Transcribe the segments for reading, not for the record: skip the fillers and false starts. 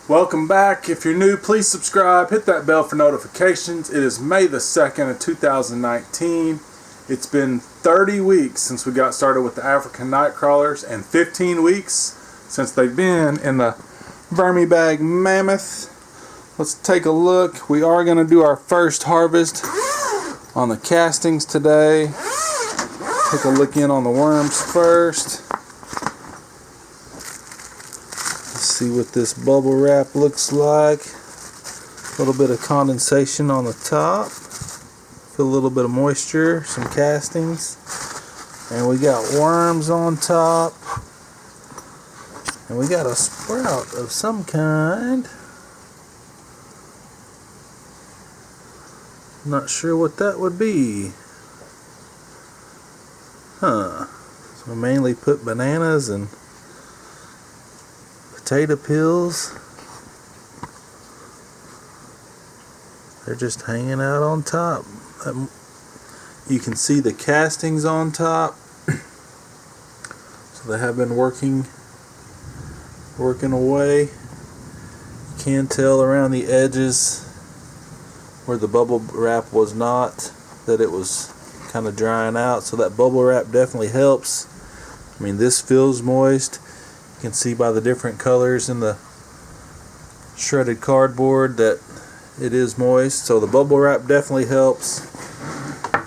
Welcome back. If you're new, please subscribe, hit that bell for notifications. It is May the 2nd of 2019. It's been 30 weeks since we got started with the African night crawlers and 15 weeks since they've been in the Vermibag Mammoth. Let's take a look. We are going to do our first harvest on the castings today. Take a look in on the worms first. See what this bubble wrap looks like. A little bit of condensation on the top. Feel a little bit of moisture, some castings. And we got worms on top. And we got a sprout of some kind. Not sure what that would be. So we mainly put bananas and potato peels. They're just hanging out on top. You can see the castings on top. So they have been working away. You can tell around the edges where the bubble wrap was not that it was kind of drying out, so that bubble wrap definitely helps. I mean, this feels moist. You can see by the different colors in the shredded cardboard that it is moist, so the bubble wrap definitely helps.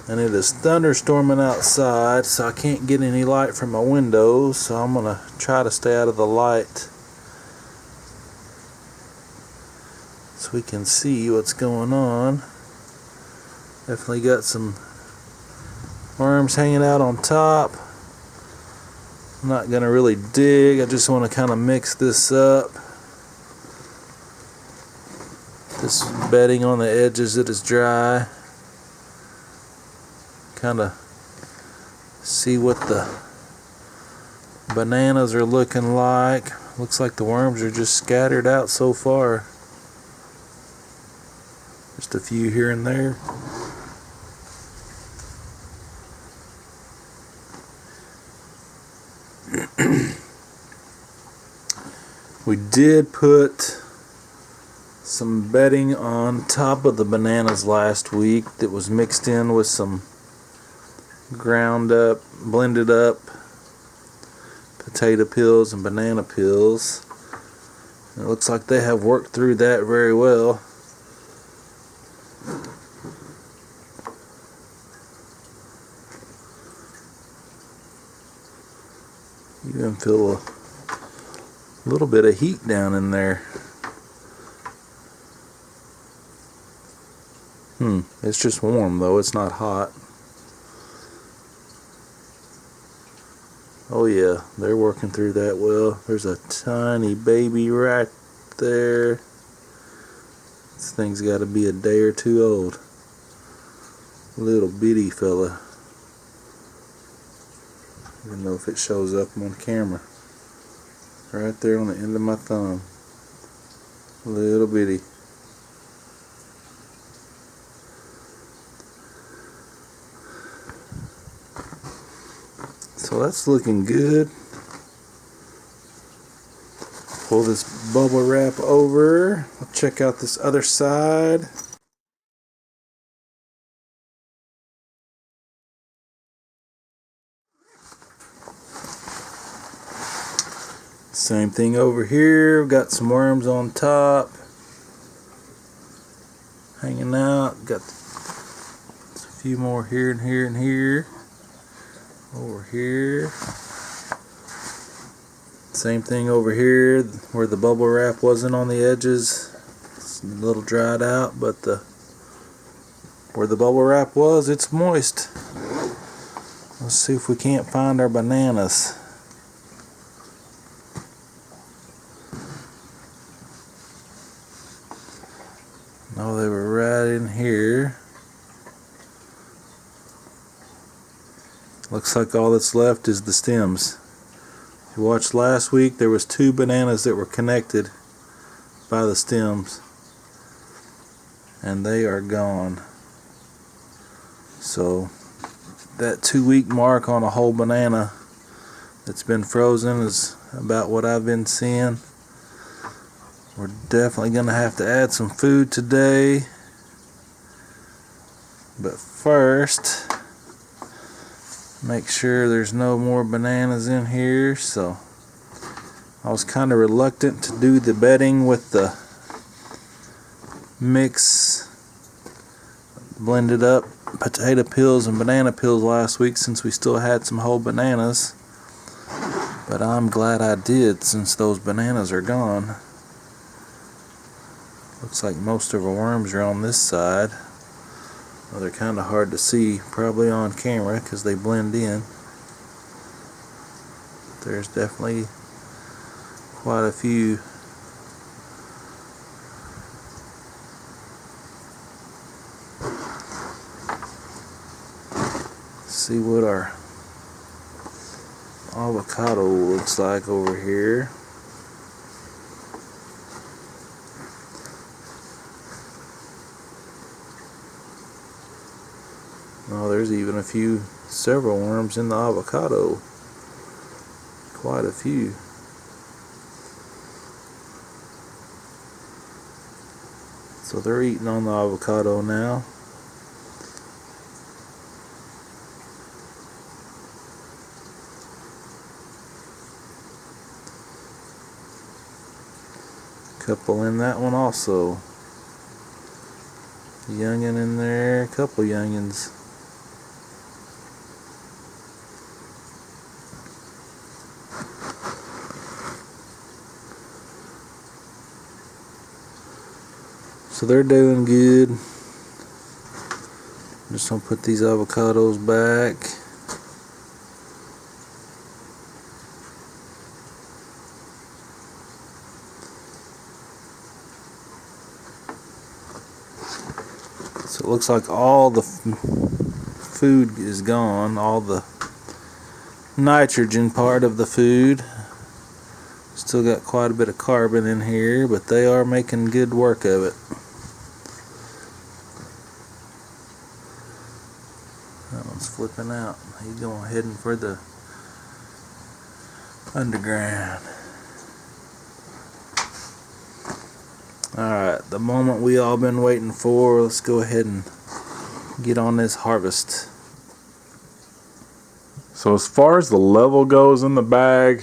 And it is thunderstorming outside, so I can't get any light from my windows, so I'm gonna try to stay out of the light so we can see what's going on. Definitely got some worms hanging out on top. I'm not going to really dig, I just want to kind of mix this up. This bedding on the edges, it is dry. Kind of see what the bananas are looking like. Looks like the worms are just scattered out so far. Just a few here and there. We did put some bedding on top of the bananas last week that was mixed in with some blended up potato peels and banana peels. And it looks like they have worked through that very well. You even feel a little bit of heat down in there. It's just warm though, it's not hot. Oh yeah, they're working through that well. There's a tiny baby right there. This thing's got to be a day or two old. Little bitty fella. I don't know if it shows up on camera. Right there on the end of my thumb. Little bitty. So that's looking good. Pull this bubble wrap over. I'll check out this other side. Same thing over here. We've got some worms on top, hanging out. Got a few more here and here and here. Over here. Same thing over here where the bubble wrap wasn't on the edges. It's a little dried out, but where the bubble wrap was, it's moist. Let's see if we can't find our bananas. Oh, they were right in here. Looks like all that's left is the stems. If you watched last week, there was 2 bananas that were connected by the stems, and they are gone. So that 2-week mark on a whole banana that's been frozen is about what I've been seeing. We're definitely going to have to add some food today. But first, make sure there's no more bananas in here. So I was kind of reluctant to do the bedding with the mix blended up potato peels and banana peels last week since we still had some whole bananas. But I'm glad I did since those bananas are gone. Looks like most of our worms are on this side. Well, they're kind of hard to see, probably on camera because they blend in. There's definitely quite a few. Let's see what our avocado looks like over here. Oh, there's even several worms in the avocado. Quite a few. So they're eating on the avocado now. Couple in that one also. Youngin in there, couple youngins. So they're doing good. Just gonna put these avocados back. So it looks like all the food is gone, all the nitrogen part of the food. Still got quite a bit of carbon in here, but they are making good work of it. That one's flipping out. He's heading for the underground. Alright, the moment we all been waiting for. Let's go ahead and get on this harvest. So as far as the level goes in the bag,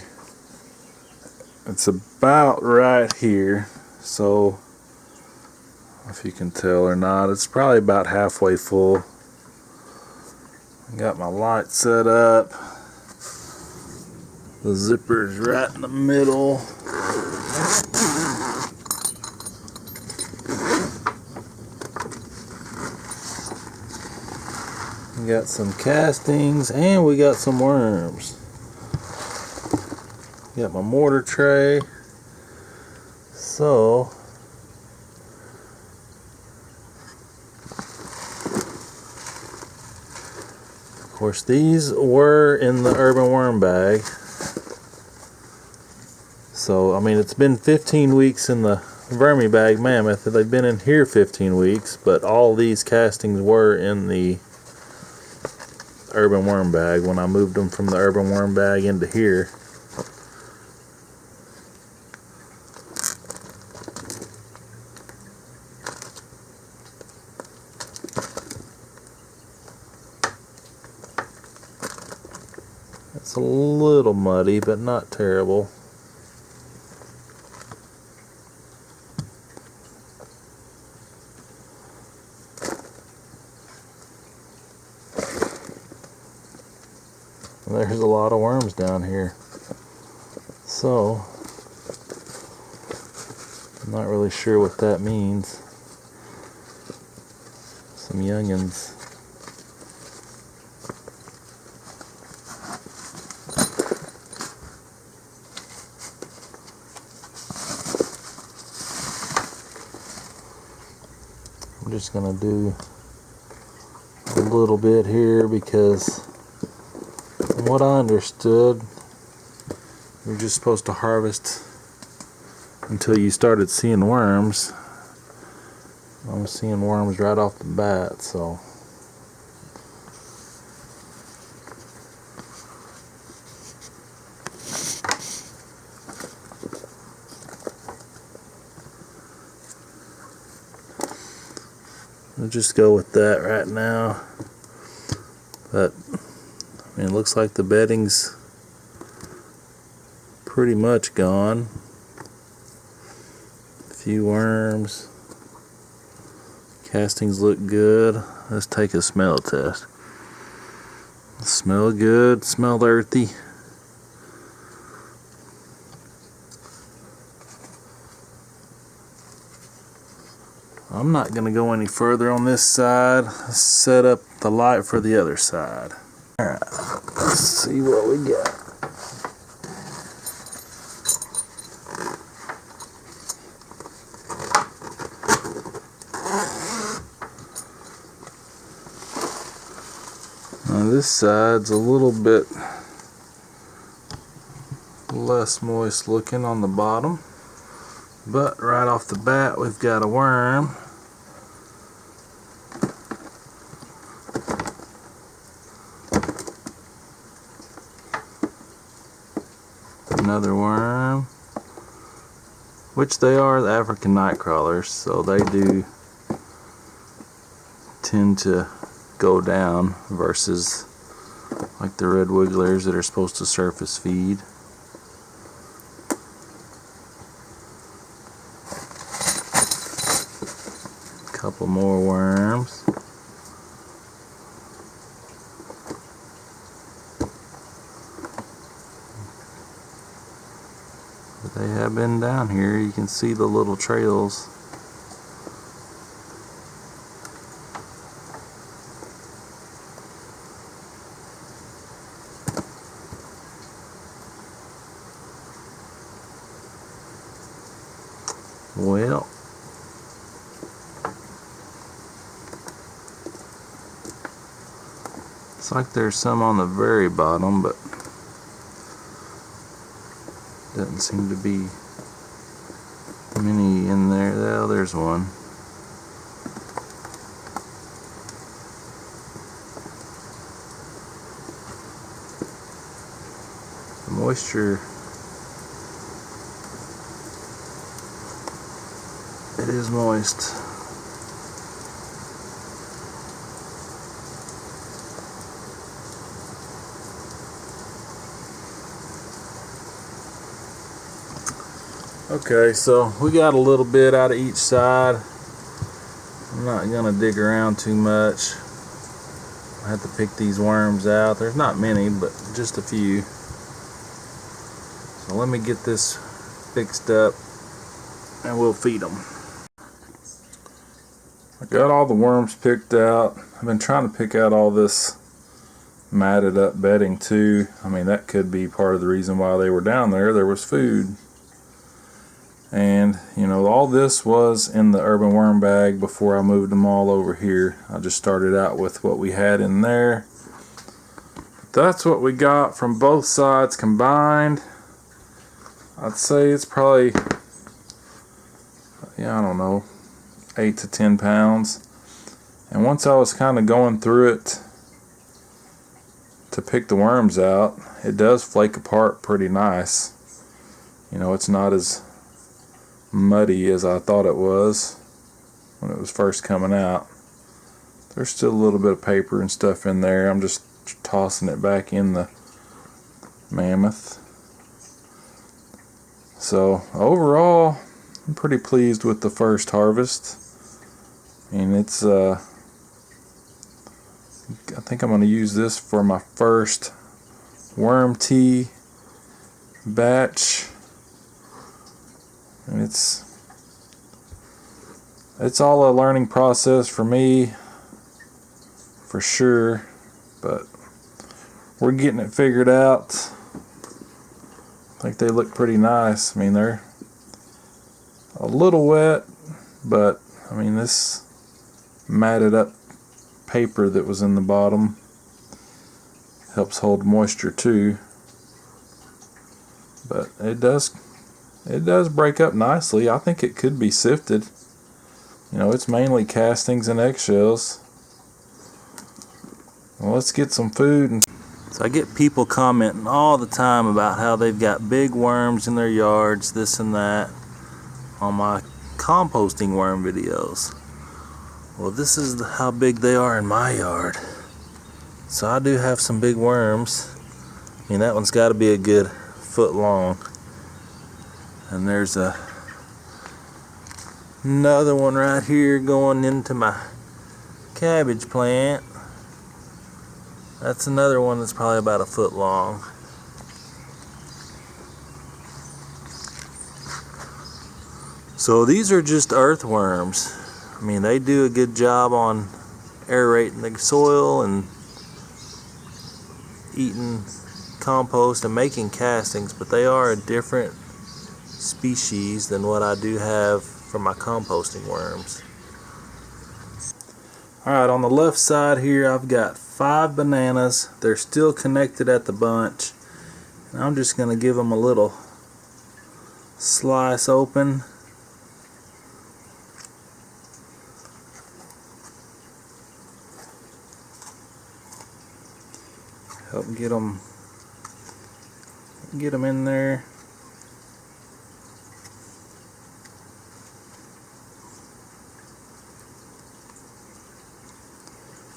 it's about right here. So if you can tell or not, it's probably about halfway full. Got my light set up. The zipper's right in the middle. We got some castings and we got some worms. Got my mortar tray. So of course these were in the urban worm bag. So I mean, it's been 15 weeks in the Vermibag Mammoth. They've been in here 15 weeks, but all these castings were in the urban worm bag when I moved them from the urban worm bag into here. It's a little muddy, but not terrible. There's a lot of worms down here. So, I'm not really sure what that means. Some youngins. I'm just gonna do a little bit here because from what I understood, you're just supposed to harvest until you started seeing worms. I'm seeing worms right off the bat, so We'll just go with that right now. But I mean, it looks like the bedding's pretty much gone. A few worms. Castings look good. Let's take a smell test. Smell good, smell earthy. I'm not going to go any further on this side. Let's set up the light for the other side. Alright, let's see what we got. Now this side's a little bit less moist looking on the bottom, but right off the bat we've got a worm. Another worm, which they are the African night crawlers, so they do tend to go down versus like the red wigglers that are supposed to surface feed. A couple more worms. They have been down here. You can see the little trails. Well, it's like there's some on the very bottom, but doesn't seem to be many in there. Oh, there's one. The moisture, it is moist. Okay, so we got a little bit out of each side. I'm not gonna dig around too much. I have to pick these worms out. There's not many, but just a few. So let me get this fixed up and we'll feed them. I got all the worms picked out. I've been trying to pick out all this matted up bedding too. I mean, that could be part of the reason why they were down there. There was food. And you know, all this was in the urban worm bag before I moved them all over here. I just started out with what we had in there. That's what we got from both sides combined. I'd say it's probably, yeah, I don't know, 8 to 10 pounds. And once I was kind of going through it to pick the worms out, it does flake apart pretty nice. You know, it's not as muddy as I thought it was when it was first coming out. There's still a little bit of paper and stuff in there. I'm just tossing it back in the Mammoth. So overall, I'm pretty pleased with the first harvest. And it's I think I'm going to use this for my first worm tea batch. And it's all a learning process for me, for sure, but we're getting it figured out. I think they look pretty nice. I mean, they're a little wet, but I mean, this matted up paper that was in the bottom helps hold moisture too, but it does break up nicely. I think it could be sifted. You know, it's mainly castings and eggshells. Well, let's get some food. So I get people commenting all the time about how they've got big worms in their yards, this and that, on my composting worm videos. Well, this is how big they are in my yard. So I do have some big worms. I mean, that one's got to be a good foot long. And there's another one right here going into my cabbage plant. That's another one that's probably about a foot long. So these are just earthworms. I mean, they do a good job on aerating the soil and eating compost and making castings, but they are a different species than what I do have for my composting worms. Alright, on the left side here I've got 5 bananas. They're still connected at the bunch. And I'm just going to give them a little slice open. Help get them in there.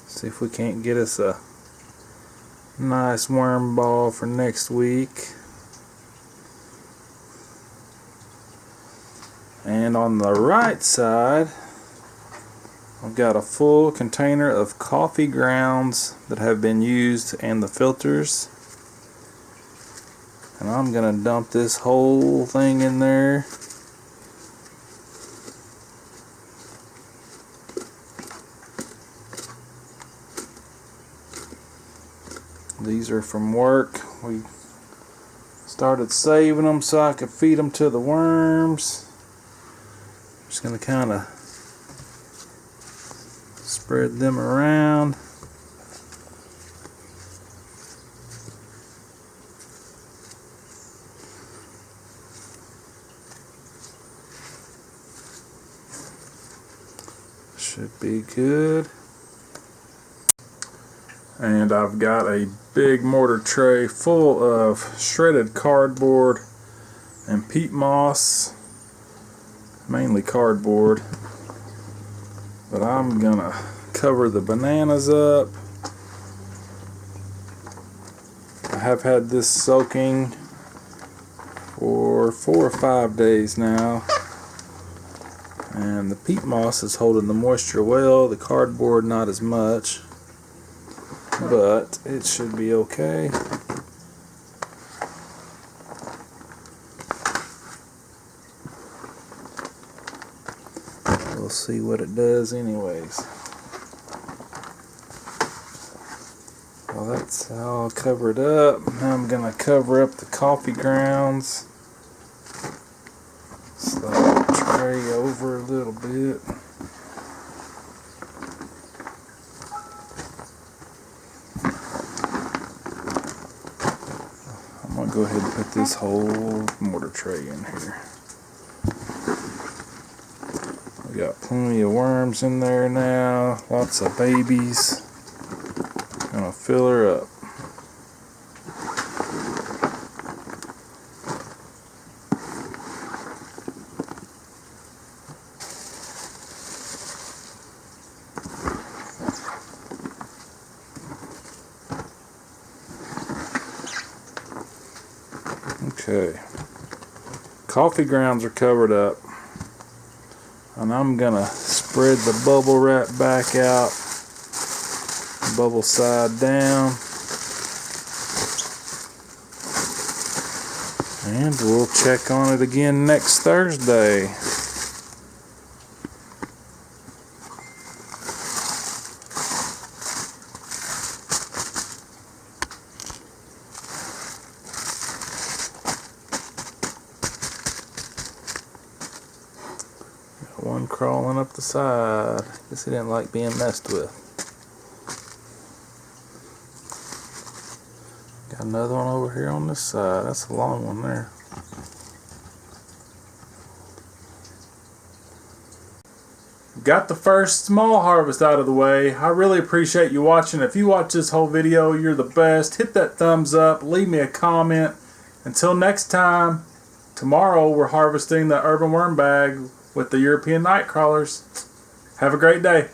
See if we can't get us a nice worm ball for next week. And on the right side, I've got a full container of coffee grounds that have been used and the filters. And I'm going to dump this whole thing in there. These are from work. We started saving them so I could feed them to the worms. Just going to kind of spread them around. Should be good. And I've got a big mortar tray full of shredded cardboard and peat moss, mainly cardboard. But I'm gonna cover the bananas up. I have had this soaking for 4 or 5 days now. And the peat moss is holding the moisture well, the cardboard not as much. But it should be okay. We'll see what it does anyways. Well, that's all covered up. Now I'm going to cover up the coffee grounds. Slide the tray over a little bit. I'm going to go ahead and put this whole mortar tray in here. We got plenty of worms in there now, lots of babies. Gonna fill her up. Okay, coffee grounds are covered up, and I'm gonna spread the bubble wrap back out, bubble side down, and we'll check on it again next Thursday. One crawling up the side. Guess he didn't like being messed with. Got another one over here on this side. That's a long one there. Got the first small harvest out of the way. I really appreciate you watching. If you watch this whole video, you're the best. Hit that thumbs up. Leave me a comment. Until next time, tomorrow we're harvesting the urban worm bag with the European night crawlers. Have a great day.